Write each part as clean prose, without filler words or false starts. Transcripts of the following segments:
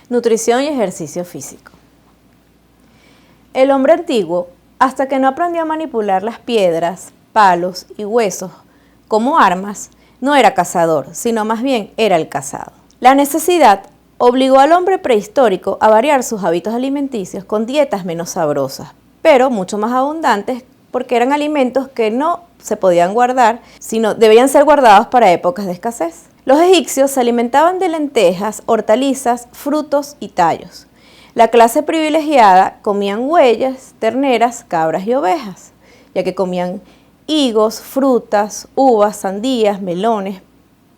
Nutrición y ejercicio físico. El hombre antiguo, hasta que no aprendió a manipular las piedras, palos y huesos como armas, no era cazador, sino más bien era el cazado. La necesidad obligó al hombre prehistórico a variar sus hábitos alimenticios con dietas menos sabrosas, pero mucho más abundantes porque eran alimentos que no se podían guardar, sino debían ser guardados para épocas de escasez. Los egipcios se alimentaban de lentejas, hortalizas, frutos y tallos. La clase privilegiada comían huellas, terneras, cabras y ovejas, ya que comían higos, frutas, uvas, sandías, melones,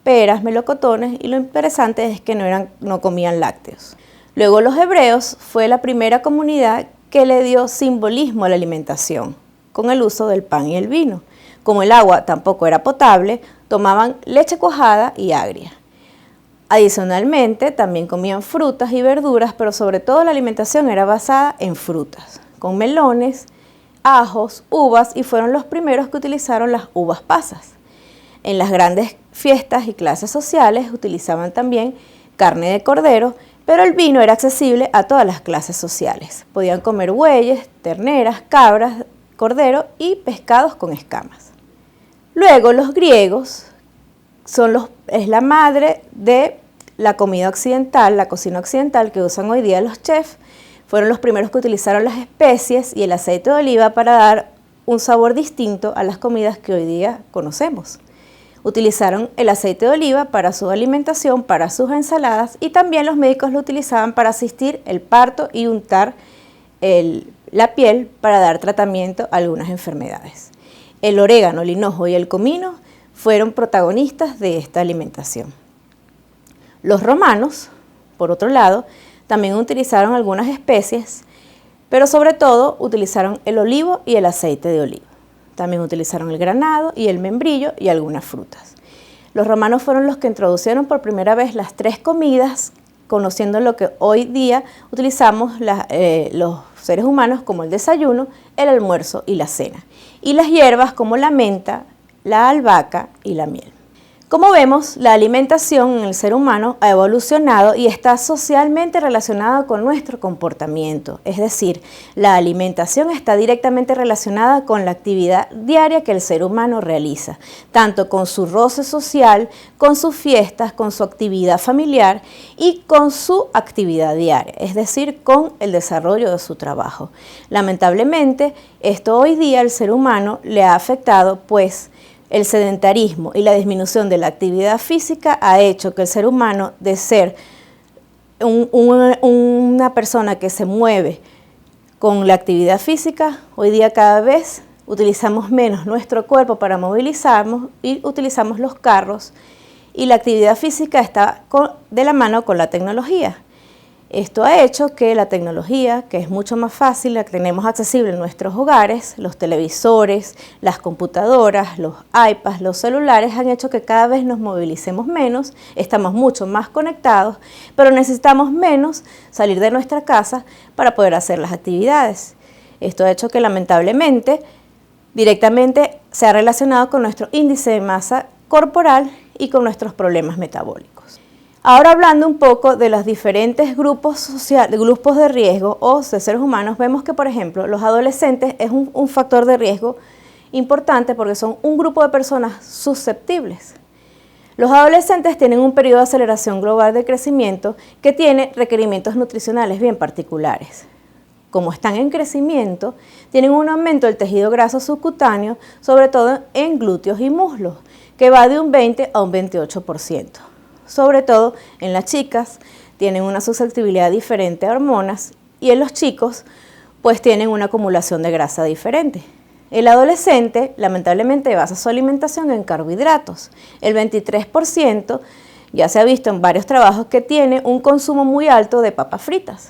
peras, melocotones, y lo interesante es que no comían lácteos. Luego los hebreos fue la primera comunidad que le dio simbolismo a la alimentación, con el uso del pan y el vino. Como el agua tampoco era potable, tomaban leche cuajada y agria. Adicionalmente, también comían frutas y verduras, pero sobre todo la alimentación era basada en frutas, con melones, ajos, uvas, y fueron los primeros que utilizaron las uvas pasas. En las grandes fiestas y clases sociales utilizaban también carne de cordero, pero el vino era accesible a todas las clases sociales. Podían comer bueyes, terneras, cabras, cordero y pescados con escamas. Luego los griegos es la madre de la comida occidental, la cocina occidental que usan hoy día los chefs. Fueron los primeros que utilizaron las especies y el aceite de oliva para dar un sabor distinto a las comidas que hoy día conocemos. Utilizaron el aceite de oliva para su alimentación, para sus ensaladas, y también los médicos lo utilizaban para asistir el parto y untar la piel para dar tratamiento a algunas enfermedades. El orégano, el hinojo y el comino fueron protagonistas de esta alimentación. Los romanos, por otro lado, también utilizaron algunas especies, pero sobre todo utilizaron el olivo y el aceite de oliva. También utilizaron el granado y el membrillo y algunas frutas. Los romanos fueron los que introdujeron por primera vez las 3 comidas, conociendo lo que hoy día utilizamos los seres humanos como el desayuno, el almuerzo y la cena, y las hierbas como la menta, la albahaca y la miel. Como vemos, la alimentación en el ser humano ha evolucionado y está socialmente relacionada con nuestro comportamiento. Es decir, la alimentación está directamente relacionada con la actividad diaria que el ser humano realiza, tanto con su roce social, con sus fiestas, con su actividad familiar y con su actividad diaria, es decir, con el desarrollo de su trabajo. Lamentablemente, esto hoy día al ser humano le ha afectado, pues, el sedentarismo y la disminución de la actividad física ha hecho que el ser humano, de ser una persona que se mueve con la actividad física, hoy día cada vez utilizamos menos nuestro cuerpo para movilizarnos y utilizamos los carros, y la actividad física está de la mano con la tecnología. Esto ha hecho que la tecnología, que es mucho más fácil, la que tenemos accesible en nuestros hogares, los televisores, las computadoras, los iPads, los celulares, han hecho que cada vez nos movilicemos menos, estamos mucho más conectados, pero necesitamos menos salir de nuestra casa para poder hacer las actividades. Esto ha hecho que lamentablemente directamente se ha relacionado con nuestro índice de masa corporal y con nuestros problemas metabólicos. Ahora, hablando un poco de los diferentes grupos de riesgo o de seres humanos, vemos que, por ejemplo, los adolescentes es un factor de riesgo importante porque son un grupo de personas susceptibles. Los adolescentes tienen un periodo de aceleración global de crecimiento que tiene requerimientos nutricionales bien particulares. Como están en crecimiento, tienen un aumento del tejido graso subcutáneo, sobre todo en glúteos y muslos, que va de un 20 a un 28%. Sobre todo en las chicas tienen una susceptibilidad diferente a hormonas, y en los chicos pues tienen una acumulación de grasa diferente. El adolescente lamentablemente basa su alimentación en carbohidratos. El 23% ya se ha visto en varios trabajos que tiene un consumo muy alto de papas fritas.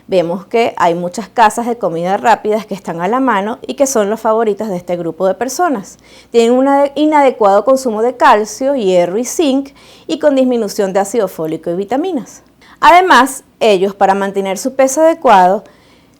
Vemos que hay muchas casas de comida rápidas que están a la mano y que son los favoritos de este grupo de personas. Tienen un inadecuado consumo de calcio, hierro y zinc, y con disminución de ácido fólico y vitaminas. Además, ellos, para mantener su peso adecuado,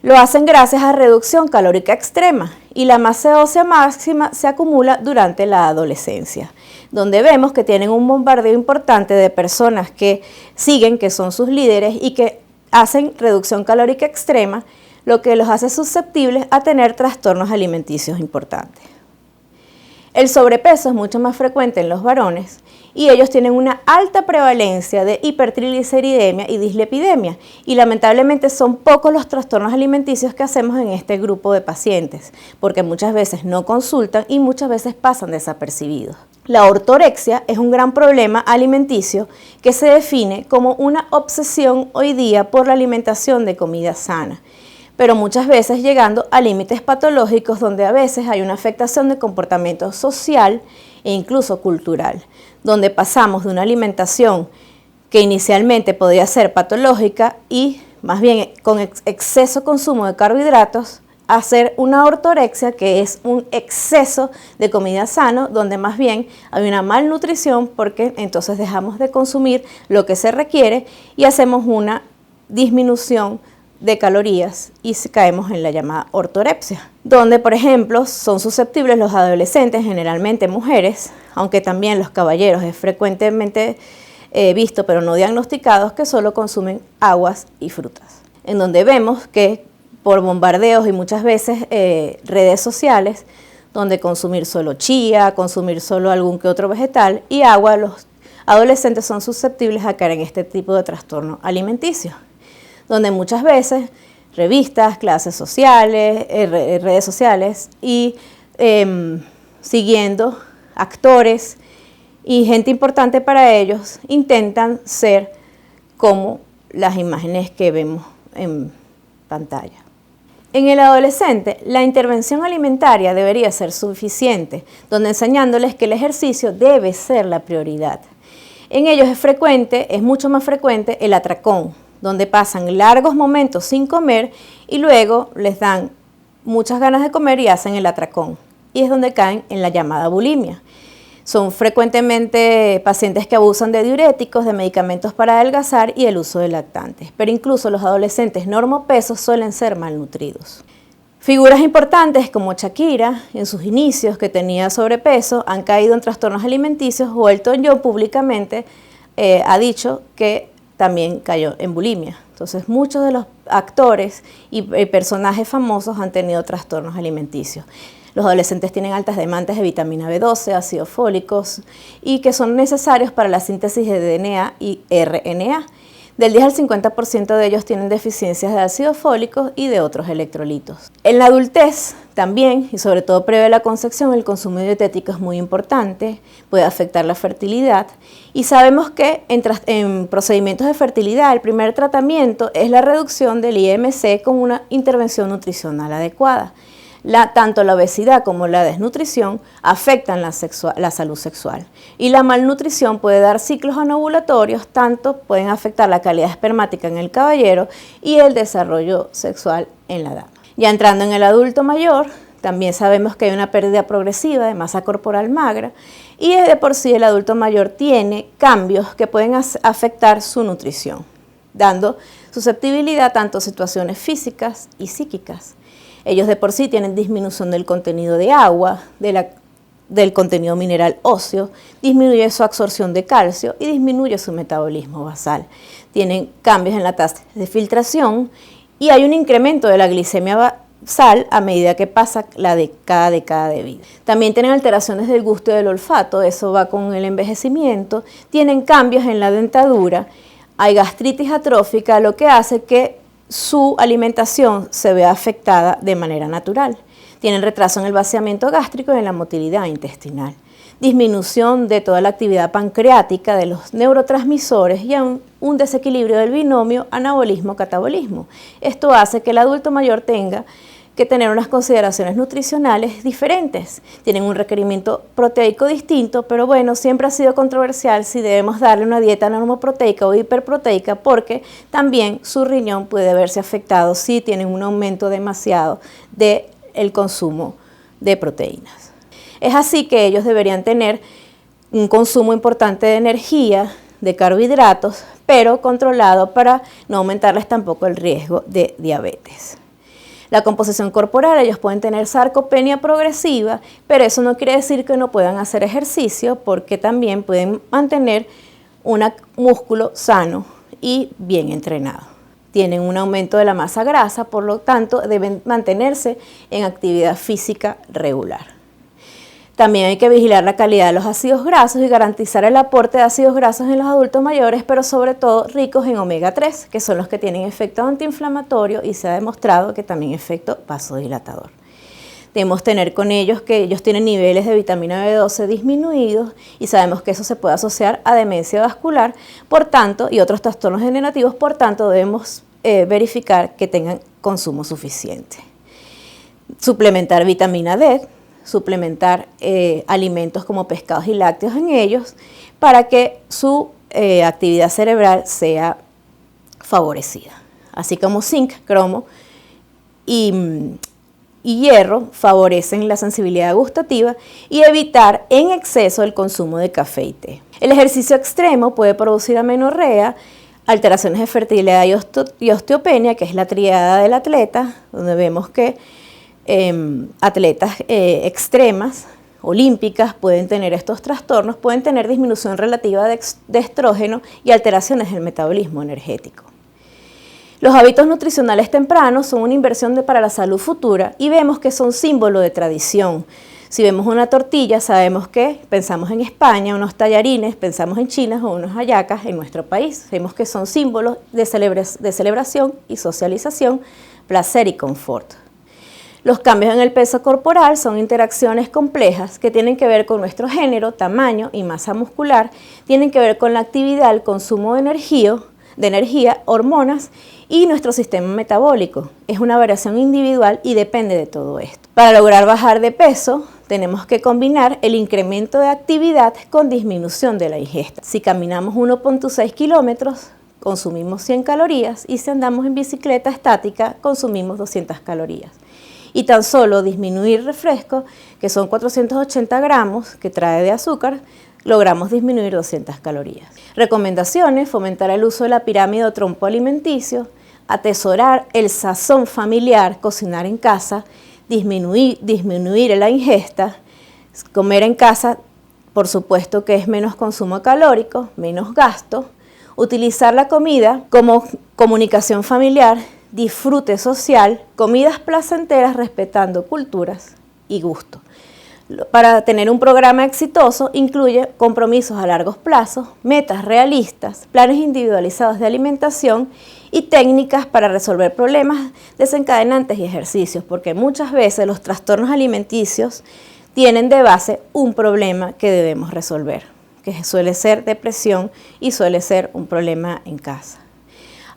lo hacen gracias a reducción calórica extrema, y la masa ósea máxima se acumula durante la adolescencia. donde vemos que tienen un bombardeo importante de personas que siguen, que son sus líderes y que hacen reducción calórica extrema, lo que los hace susceptibles a tener trastornos alimenticios importantes. El sobrepeso es mucho más frecuente en los varones y ellos tienen una alta prevalencia de hipertrigliceridemia y dislipidemia, y lamentablemente son pocos los trastornos alimenticios que hacemos en este grupo de pacientes, porque muchas veces no consultan y muchas veces pasan desapercibidos. La ortorexia es un gran problema alimenticio que se define como una obsesión hoy día por la alimentación de comida sana, pero muchas veces llegando a límites patológicos donde a veces hay una afectación de comportamiento social e incluso cultural, donde pasamos de una alimentación que inicialmente podía ser patológica y más bien con exceso consumo de carbohidratos a hacer una ortorexia, que es un exceso de comida sano, donde más bien hay una malnutrición porque entonces dejamos de consumir lo que se requiere y hacemos una disminución de calorías y caemos en la llamada ortorexia, donde por ejemplo son susceptibles los adolescentes, generalmente mujeres, aunque también los caballeros es frecuentemente visto pero no diagnosticados, que solo consumen aguas y frutas, en donde vemos que por bombardeos y muchas veces redes sociales, donde consumir solo chía, consumir solo algún que otro vegetal y agua, los adolescentes son susceptibles a caer en este tipo de trastorno alimenticio, donde muchas veces revistas, clases sociales, redes sociales y siguiendo actores y gente importante para ellos intentan ser como las imágenes que vemos en pantalla. En el adolescente, la intervención alimentaria debería ser suficiente, donde enseñándoles que el ejercicio debe ser la prioridad. En ellos es mucho más frecuente el atracón, donde pasan largos momentos sin comer y luego les dan muchas ganas de comer y hacen el atracón. Y es donde caen en la llamada bulimia. Son frecuentemente pacientes que abusan de diuréticos, de medicamentos para adelgazar y el uso de lactantes. Pero incluso los adolescentes normopesos suelen ser malnutridos. Figuras importantes como Shakira, en sus inicios, que tenía sobrepeso, han caído en trastornos alimenticios, o Elton John públicamente ha dicho que también cayó en bulimia. Entonces, muchos de los actores y personajes famosos han tenido trastornos alimenticios. Los adolescentes tienen altas demandas de vitamina B12, ácidos fólicos, y que son necesarios para la síntesis de DNA y RNA. Del 10 al 50% de ellos tienen deficiencias de ácidos fólicos y de otros electrolitos. En la adultez también, y sobre todo previo a la concepción, el consumo dietético es muy importante, puede afectar la fertilidad. Y sabemos que en procedimientos de fertilidad, el primer tratamiento es la reducción del IMC con una intervención nutricional adecuada. Tanto la obesidad como la desnutrición afectan la salud sexual, y la malnutrición puede dar ciclos anovulatorios, tanto pueden afectar la calidad espermática en el caballero y el desarrollo sexual en la dama. Ya entrando en el adulto mayor, también sabemos que hay una pérdida progresiva de masa corporal magra, y de por sí el adulto mayor tiene cambios que pueden afectar su nutrición, dando susceptibilidad tanto a situaciones físicas y psíquicas. Ellos de por sí tienen disminución del contenido de agua, del contenido mineral óseo, disminuye su absorción de calcio y disminuye su metabolismo basal. Tienen cambios en la tasa de filtración y hay un incremento de la glicemia basal a medida que pasa cada década de vida. También tienen alteraciones del gusto y del olfato, eso va con el envejecimiento. Tienen cambios en la dentadura, hay gastritis atrófica, lo que hace que su alimentación se ve afectada de manera natural. Tienen retraso en el vaciamiento gástrico y en la motilidad intestinal. Disminución de toda la actividad pancreática de los neurotransmisores y un desequilibrio del binomio anabolismo-catabolismo. Esto hace que el adulto mayor tenga que tener unas consideraciones nutricionales diferentes. Tienen un requerimiento proteico distinto, pero bueno, siempre ha sido controversial si debemos darle una dieta normoproteica o hiperproteica, porque también su riñón puede verse afectado si tienen un aumento demasiado del consumo de proteínas. Es así que ellos deberían tener un consumo importante de energía, de carbohidratos, pero controlado para no aumentarles tampoco el riesgo de diabetes. La composición corporal, ellos pueden tener sarcopenia progresiva, pero eso no quiere decir que no puedan hacer ejercicio, porque también pueden mantener un músculo sano y bien entrenado. Tienen un aumento de la masa grasa, por lo tanto deben mantenerse en actividad física regular. También hay que vigilar la calidad de los ácidos grasos y garantizar el aporte de ácidos grasos en los adultos mayores, pero sobre todo ricos en omega 3, que son los que tienen efecto antiinflamatorio y se ha demostrado que también efecto vasodilatador. Debemos tener con ellos que ellos tienen niveles de vitamina B12 disminuidos y sabemos que eso se puede asociar a demencia vascular, por tanto, y otros trastornos degenerativos, por tanto debemos verificar que tengan consumo suficiente. Suplementar vitamina D, suplementar alimentos como pescados y lácteos en ellos para que su actividad cerebral sea favorecida. Así como zinc, cromo y hierro favorecen la sensibilidad gustativa y evitar en exceso el consumo de café y té. El ejercicio extremo puede producir amenorrea, alteraciones de fertilidad y osteopenia, que es la triada del atleta, donde vemos que atletas extremas, olímpicas, pueden tener estos trastornos, pueden tener disminución relativa de estrógeno y alteraciones del metabolismo energético. Los hábitos nutricionales tempranos son una inversión para la salud futura y vemos que son símbolo de tradición. Si vemos una tortilla, sabemos que pensamos en España, unos tallarines, pensamos en China o unos hallacas en nuestro país. Vemos que son símbolos de celebración y socialización, placer y confort. Los cambios en el peso corporal son interacciones complejas que tienen que ver con nuestro género, tamaño y masa muscular, tienen que ver con la actividad, el consumo de energía, hormonas y nuestro sistema metabólico. Es una variación individual y depende de todo esto. Para lograr bajar de peso, tenemos que combinar el incremento de actividad con disminución de la ingesta. Si caminamos 1.6 kilómetros, consumimos 100 calorías y si andamos en bicicleta estática, consumimos 200 calorías. Y tan solo disminuir refresco, que son 480 gramos que trae de azúcar, logramos disminuir 200 calorías. Recomendaciones: fomentar el uso de la pirámide o trompo alimenticio, atesorar el sazón familiar, cocinar en casa, disminuir la ingesta, comer en casa, por supuesto que es menos consumo calórico, menos gasto, utilizar la comida como comunicación familiar, disfrute social, comidas placenteras respetando culturas y gustos. Para tener un programa exitoso incluye compromisos a largos plazos, metas realistas, planes individualizados de alimentación y técnicas para resolver problemas desencadenantes y ejercicios, porque muchas veces los trastornos alimenticios tienen de base un problema que debemos resolver, que suele ser depresión y suele ser un problema en casa.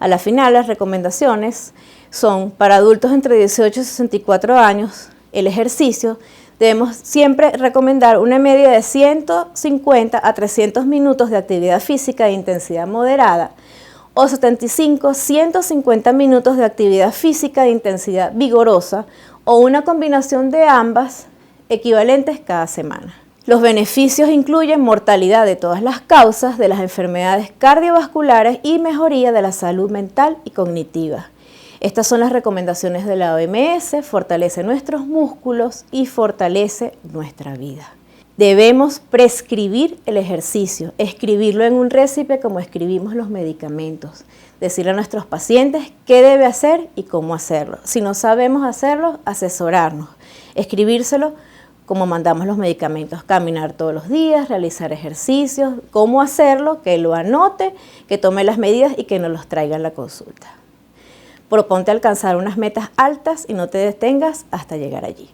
A la final, las recomendaciones son para adultos entre 18 y 64 años, el ejercicio. Debemos siempre recomendar una media de 150 a 300 minutos de actividad física de intensidad moderada o 75 a 150 minutos de actividad física de intensidad vigorosa o una combinación de ambas equivalentes cada semana. Los beneficios incluyen mortalidad de todas las causas de las enfermedades cardiovasculares y mejoría de la salud mental y cognitiva. Estas son las recomendaciones de la OMS, fortalece nuestros músculos y fortalece nuestra vida. Debemos prescribir el ejercicio, escribirlo en un récipe como escribimos los medicamentos, decirle a nuestros pacientes qué debe hacer y cómo hacerlo. Si no sabemos hacerlo, asesorarnos, escribírselo como mandamos los medicamentos, caminar todos los días, realizar ejercicios, cómo hacerlo, que lo anote, que tome las medidas y que nos los traiga en la consulta. Proponte alcanzar unas metas altas y no te detengas hasta llegar allí.